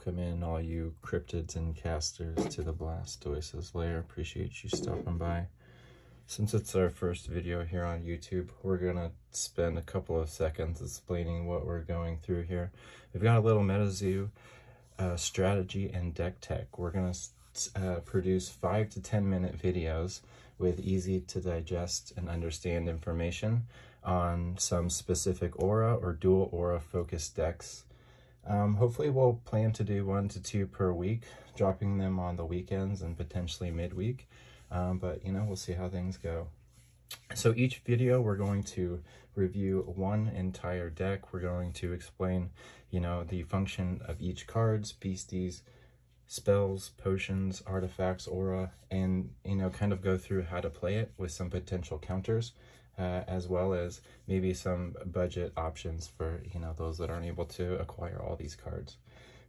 welcome in all you cryptids and casters to the Blastoise's Lair. Appreciate you stopping by. Since it's our first video here on YouTube, we're gonna spend a couple of seconds explaining what we're going through here. We've got a little MetaZoo strategy and deck tech. We're gonna produce 5 to 10 minute videos with easy to digest and understand information on some specific aura or dual aura focused decks. Hopefully we'll plan to do 1 to 2 per week, dropping them on the weekends and potentially midweek. But you know, we'll see how things go. So each video we're going to review one entire deck. We're going to explain, you know, the function of each cards, beasties, spells, potions, artifacts, aura, and you know, kind of go through how to play it with some potential counters. As well as maybe some budget options for, you know, those that aren't able to acquire all these cards.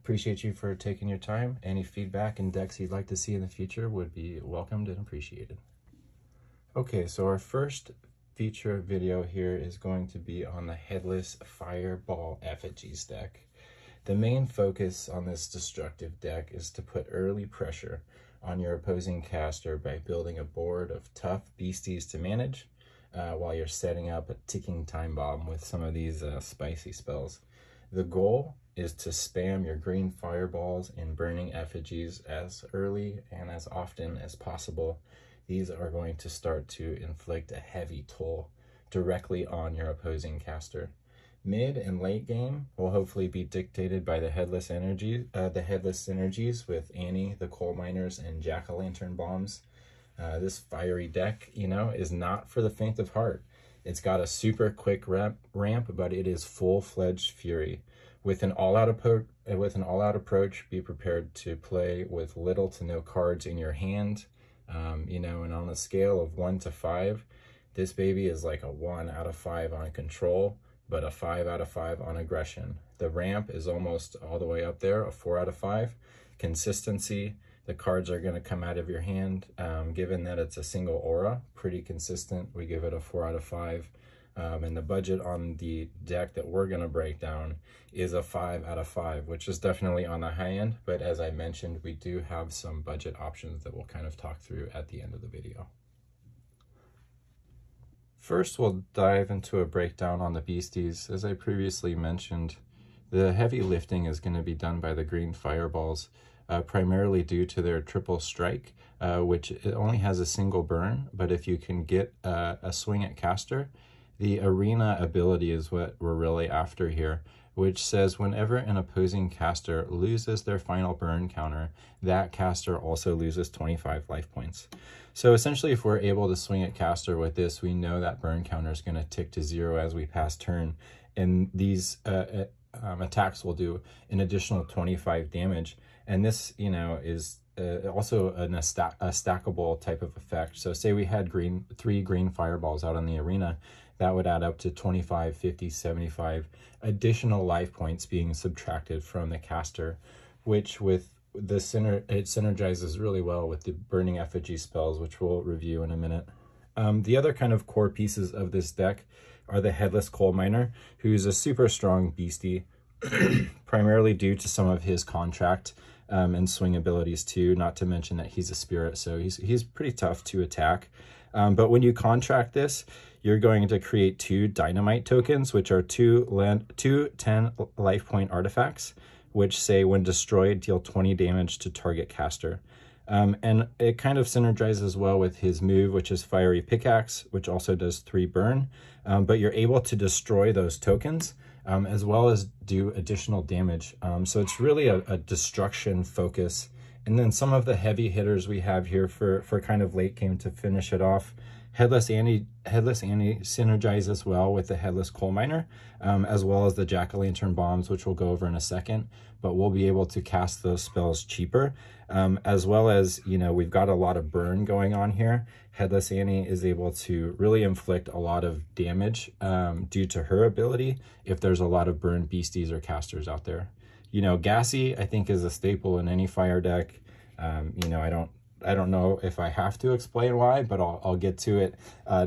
Appreciate you for taking your time. Any feedback and decks you'd like to see in the future would be welcomed and appreciated. Okay, so our first feature video here is going to be on the Headless Fireball Effigies deck. The main focus on this destructive deck is to put early pressure on your opposing caster by building a board of tough beasties to manage, while you're setting up a ticking time bomb with some of these spicy spells. The goal is to spam your green fireballs and burning effigies as early and as often as possible. These are going to start to inflict a heavy toll directly on your opposing caster. Mid and late game will hopefully be dictated by the headless synergies with Annie, the coal miners, and jack-o'-lantern bombs. This fiery deck, you know, is not for the faint of heart. It's got a super quick ramp, but it is full-fledged fury. With an all-out approach, be prepared to play with little to no cards in your hand. You know, and on a scale of 1 to 5, this baby is like a 1 out of 5 on control, but a 5 out of 5 on aggression. The ramp is almost all the way up there, a 4 out of 5. Consistency. The cards are going to come out of your hand, given that it's a single aura, pretty consistent. We give it a 4 out of 5. And the budget on the deck that we're going to break down is a 5 out of 5, which is definitely on the high end. But as I mentioned, we do have some budget options that we'll kind of talk through at the end of the video. First, we'll dive into a breakdown on the beasties. As I previously mentioned, the heavy lifting is going to be done by the green fireballs. Primarily due to their triple strike, which it only has a single burn, but if you can get a swing at caster, the arena ability is what we're really after here, which says whenever an opposing caster loses their final burn counter, that caster also loses 25 life points. So essentially, if we're able to swing at caster with this, we know that burn counter is going to tick to 0 as we pass turn, and these attacks will do an additional 25 damage. And this, you know, is also a stackable type of effect. So say we had 3 green fireballs out on the arena, that would add up to 25, 50, 75 additional life points being subtracted from the caster, which with the it synergizes really well with the burning effigy spells, which we'll review in a minute. The other kind of core pieces of this deck are the Headless Coal Miner, who's a super strong beastie, primarily due to some of his contract and swing abilities too, not to mention that he's a spirit, so he's pretty tough to attack. But when you contract this, you're going to create 2 dynamite tokens, which are 2 10 life point artifacts, which say when destroyed, deal 20 damage to target caster. And it kind of synergizes well with his move, which is Fiery Pickaxe, which also does 3 burn. But you're able to destroy those tokens, as well as do additional damage. So it's really a destruction focus. And then some of the heavy hitters we have here for kind of late game to finish it off. Headless Annie synergizes well with the Headless Coal Miner, as well as the jack-o'-lantern bombs, which we'll go over in a second, but we'll be able to cast those spells cheaper, as well as, you know, we've got a lot of burn going on here. Headless Annie is able to really inflict a lot of damage due to her ability if there's a lot of burn beasties or casters out there. You know, Gassy, I think, is a staple in any fire deck. You know, I don't know if I have to explain why, but I'll get to it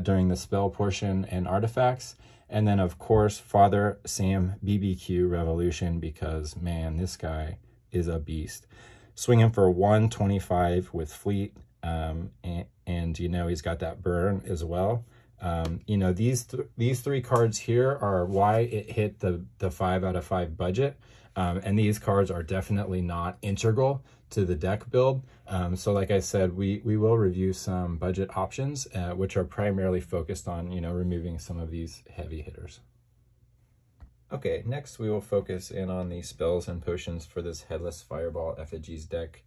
during the spell portion and artifacts. And then, of course, Father Sam BBQ Revolution, because, man, this guy is a beast. Swinging for 125 with fleet, and you know, he's got that burn as well. You know, these three cards here are why it hit the 5 out of 5 budget. And these cards are definitely not integral to the deck build. So like I said, we will review some budget options, which are primarily focused on, you know, removing some of these heavy hitters. Okay, next we will focus in on the spells and potions for this Headless Fireball Effigies deck.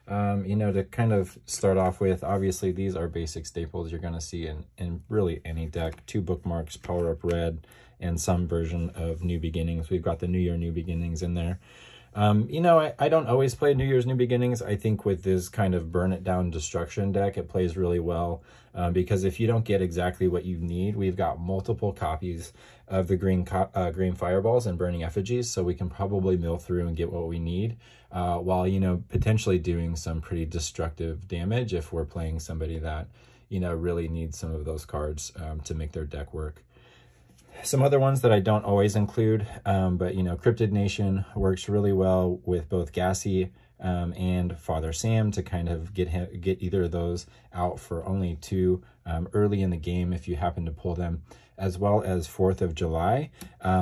You know, to kind of start off with, obviously these are basic staples you're going to see in really any deck. 2 bookmarks, Power Up Red, and some version of New Beginnings. We've got the New Year New Beginnings in there. You know, I don't always play New Year's New Beginnings. I think with this kind of burn it down destruction deck, it plays really well, because if you don't get exactly what you need, we've got multiple copies of the green fireballs and burning effigies, so we can probably mill through and get what we need, while, you know, potentially doing some pretty destructive damage if we're playing somebody that, you know, really needs some of those cards to make their deck work. Some other ones that I don't always include, but, you know, Cryptid Nation works really well with both Gassy and Father Sam to kind of get either of those out for only 2 early in the game if you happen to pull them, as well as 4th of July.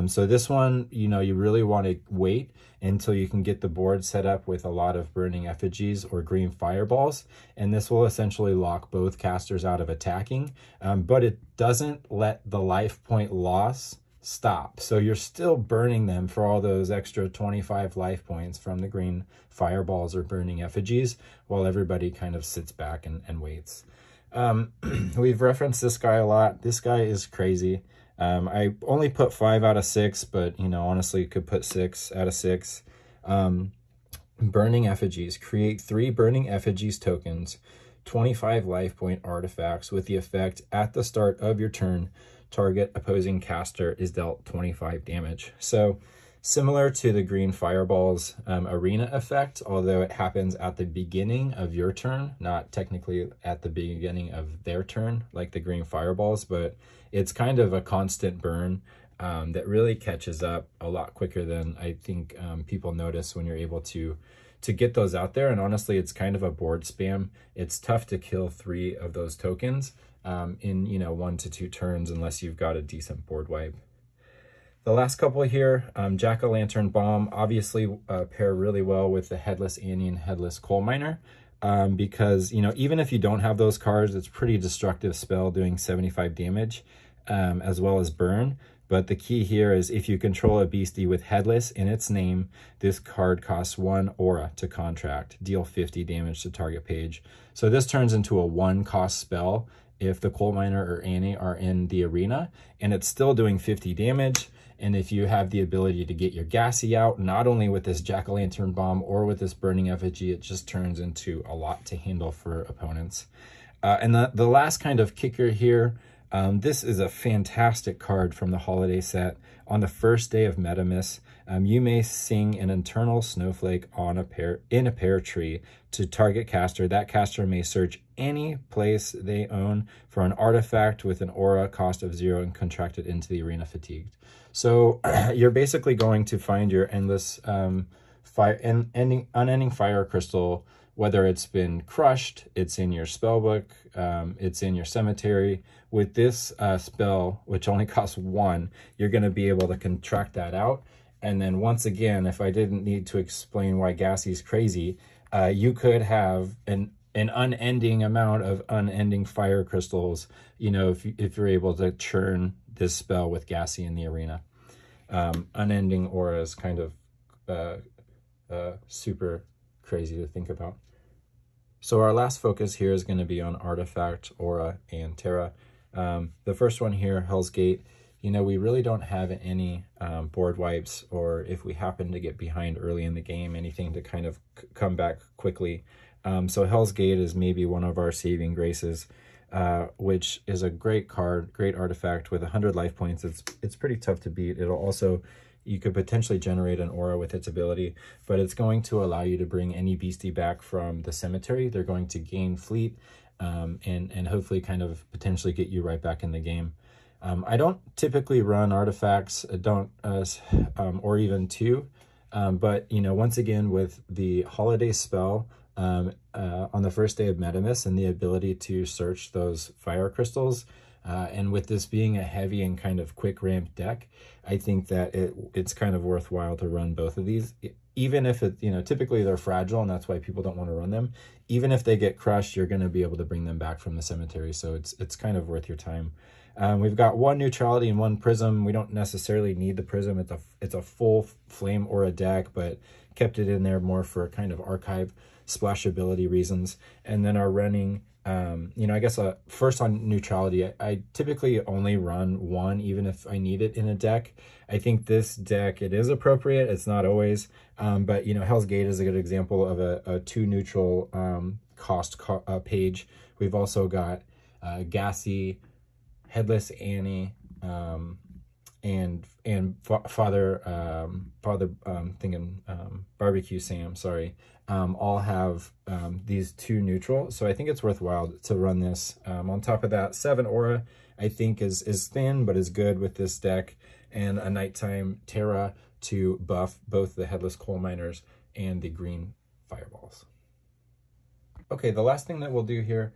So this one, you know, you really want to wait until you can get the board set up with a lot of burning effigies or green fireballs, and this will essentially lock both casters out of attacking, but it doesn't let the life point loss stop. So you're still burning them for all those extra 25 life points from the green fireballs or burning effigies, while everybody kind of sits back and waits. We've referenced this guy a lot. This guy is crazy. I only put 5 out of 6, but, you know, honestly could put 6 out of 6. Burning Effigies. Create 3 Burning Effigies tokens, 25 life point artifacts with the effect at the start of your turn, target opposing caster is dealt 25 damage. So similar to the green fireballs arena effect, although it happens at the beginning of your turn, not technically at the beginning of their turn like the green fireballs, but it's kind of a constant burn that really catches up a lot quicker than I think people notice when you're able to get those out there. And honestly, it's kind of a board spam. It's tough to kill 3 of those tokens in, you know, 1 to 2 turns unless you've got a decent board wipe. The last couple here, Jack-o'-lantern Bomb, obviously pair really well with the Headless Annie and Headless Coal Miner, because, you know, even if you don't have those cards, it's pretty destructive spell doing 75 damage, as well as burn. But the key here is if you control a beastie with Headless in its name, this card costs 1 aura to contract, deal 50 damage to target page. So this turns into a 1-cost spell if the Coal Miner or Annie are in the arena, and it's still doing 50 damage. And if you have the ability to get your Gassy out, not only with this Jack-o'-lantern Bomb or with this Burning Effigy, it just turns into a lot to handle for opponents. And the last kind of kicker here, this is a fantastic card from the holiday set. On the first day of Metamiss, you may sing an Eternal Snowflake on in a pear tree to target caster. That caster may search any place they own for an artifact with an aura cost of 0 and contract it into the arena fatigued. So you're basically going to find your endless unending fire crystal, whether it's been crushed, it's in your spellbook, it's in your cemetery. With this spell, which only costs 1, you're going to be able to contract that out. And then once again, if I didn't need to explain why Gassy's crazy, you could have an unending amount of unending fire crystals, you know, if you're able to churn this spell with Gassy in the arena. Unending aura is kind of super crazy to think about. So our last focus here is going to be on Artifact, Aura, and Terra. The first one here, Hell's Gate, you know, we really don't have any board wipes, or if we happen to get behind early in the game, anything to kind of come back quickly. So Hell's Gate is maybe one of our saving graces, which is a great card, great artifact with 100 life points. It's pretty tough to beat. It'll also, you could potentially generate an aura with its ability, but it's going to allow you to bring any beastie back from the cemetery. They're going to gain fleet and hopefully kind of potentially get you right back in the game. I don't typically run artifacts, or even 2. But, you know, once again, with the holiday spell on the first day of Metamis and the ability to search those fire crystals, and with this being a heavy and kind of quick ramp deck, I think that it's kind of worthwhile to run both of these. Even if it, you know, typically they're fragile and that's why people don't want to run them. Even if they get crushed, you're going to be able to bring them back from the cemetery. So it's kind of worth your time. We've got one neutrality and one prism. We don't necessarily need the prism. It's a full flame aura deck, but kept it in there more for kind of archive splashability reasons. And then our running, you know, I guess first on neutrality, I typically only run one, even if I need it in a deck. I think this deck, it is appropriate. It's not always, but, you know, Hell's Gate is a good example of a 2 neutral cost page. We've also got Gassy, Headless Annie, and Barbecue Sam, sorry, all have these 2 neutral. So I think it's worthwhile to run this. On top of that, 7 Aura, I think is thin, but is good with this deck, and a Nighttime Terra to buff both the Headless Coal Miners and the green Fireballs. Okay, the last thing that we'll do here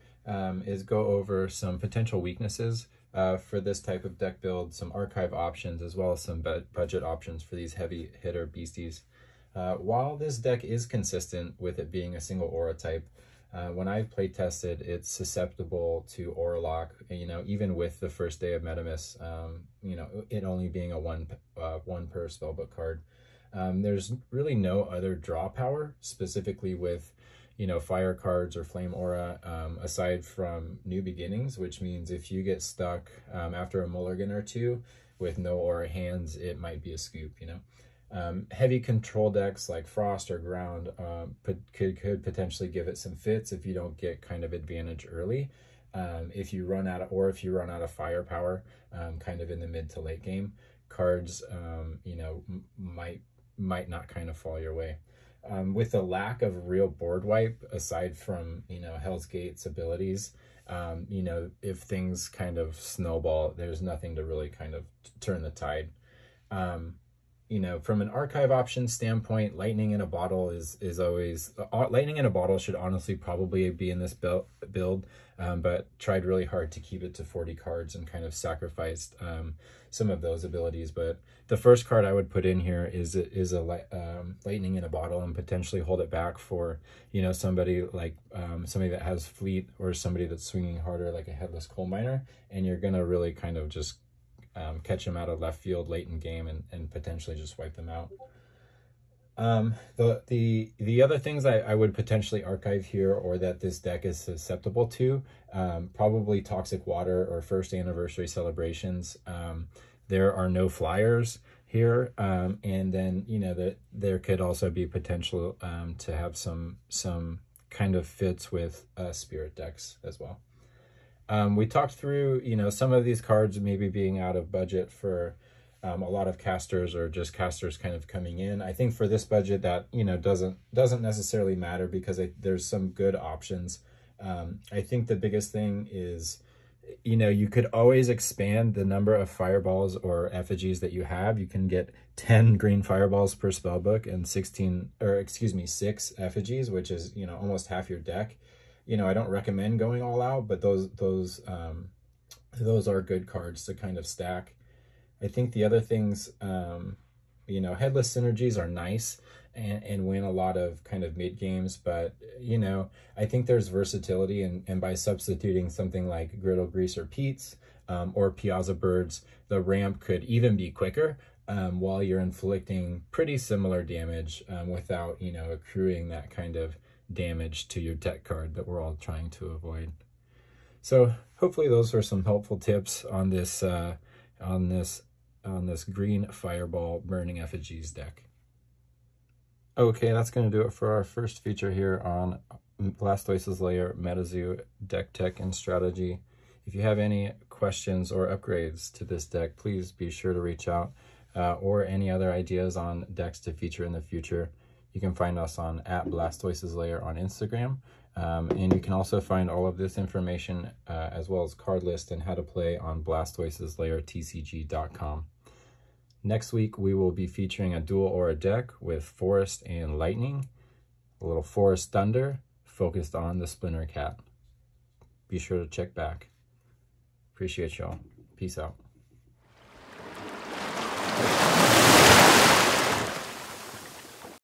is go over some potential weaknesses for this type of deck build, some archive options, as well as some budget options for these heavy hitter beasties. While this deck is consistent with it being a single aura type, when I've play tested, it's susceptible to aura lock, you know, even with the first day of Metamis, you know, it only being a one per spellbook card. There's really no other draw power, specifically with, you know, fire cards or flame aura, aside from New Beginnings, which means if you get stuck after a mulligan or two with no aura hands, it might be a scoop, you know. Heavy control decks like Frost or Ground could potentially give it some fits if you don't get kind of advantage early. If you run out of firepower kind of in the mid to late game, cards you know, might not kind of fall your way. With the lack of real board wipe, aside from, you know, Hell's Gate's abilities, you know, if things kind of snowball, there's nothing to really kind of turn the tide. You know, from an archive option standpoint, Lightning in a Bottle is always, Lightning in a Bottle should honestly probably be in this build, but tried really hard to keep it to 40 cards and kind of sacrificed some of those abilities. But the first card I would put in here is a Lightning in a Bottle, and potentially hold it back for, you know, somebody like somebody that has Fleet, or somebody that's swinging harder like a Headless Coal Miner, and you're gonna really kind of just catch them out of left field late in game and potentially just wipe them out. The other things I would potentially archive here, or that this deck is susceptible to, probably Toxic Water or First Anniversary Celebrations. There are no flyers here, and then, you know, that there could also be potential to have some kind of fits with spirit decks as well. We talked through, you know, some of these cards maybe being out of budget for a lot of casters, or just casters kind of coming in. I think for this budget that, you know, doesn't necessarily matter, because there's some good options. I think the biggest thing is, you know, you could always expand the number of fireballs or effigies that you have. You can get 10 green fireballs per spellbook and 6 effigies, which is, you know, almost half your deck. You know, I don't recommend going all out, but those are good cards to kind of stack. I think the other things, you know, Headless synergies are nice and win a lot of kind of mid games, but, you know, I think there's versatility, and by substituting something like Griddle Greaser Pete's or Piazza Birds, the ramp could even be quicker while you're inflicting pretty similar damage without, you know, accruing that kind of damage to your deck card that we're all trying to avoid. So hopefully those were some helpful tips on this green Fireball Burning Effigies deck. Okay, that's going to do it for our first feature here on Blastoise's Lair MetaZoo deck tech and strategy. If you have any questions or upgrades to this deck, please be sure to reach out, or any other ideas on decks to feature in the future. You can find us on @Blastoise's Lair on Instagram, and you can also find all of this information as well as card list and how to play on Blastoise's Lair TCG.com. Next week, we will be featuring a dual aura deck with Forest and Lightning, a little Forest Thunder focused on the Splinter Cat. Be sure to check back. Appreciate y'all. Peace out.